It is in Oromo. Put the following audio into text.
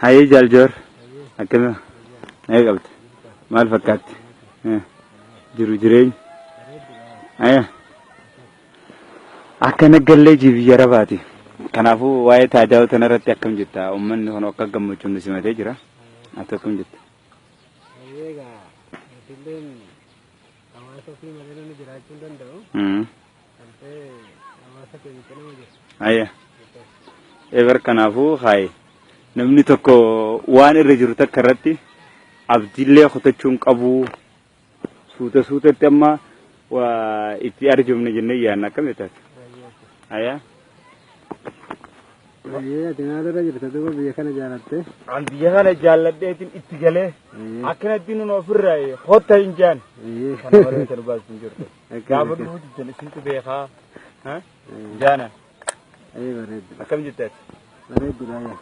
Haye Jaljor. Akkana. Naga qabta. Maal fakkaatti? Jiru jireenya. Aya. Akkana gallee biyya Arabaati. Kanaafuu waa'ee tajaajila tanarratti akkam jetta? Uummanni kun akka gammachuun nu simatee jira. Ati akkam jetta? Egaa dilleen hawaasa fi magaalonni jiraachuu danda'u. Kantee hawaasa keessa nama jira. Aya. Eber kanaafuu haye. Namni tokko waan irra jiru takka irratti abdiillee kutachuun qabu. Suutatti amma waa itti arjumne jennee yaadna akkam jetta? Aya. Ati maalirra jirta duuba biyya kana jaalatte? An biyya kana jaalladheetiin itti galee akkanatti nun ofirraa hotta hin jaan. Kana malee kan baasu hin jirtu. Gaafa dhufu jijjiirra isintu beekaa. Jaana. Bareeddu. Akkam jettaati? Bareeddu.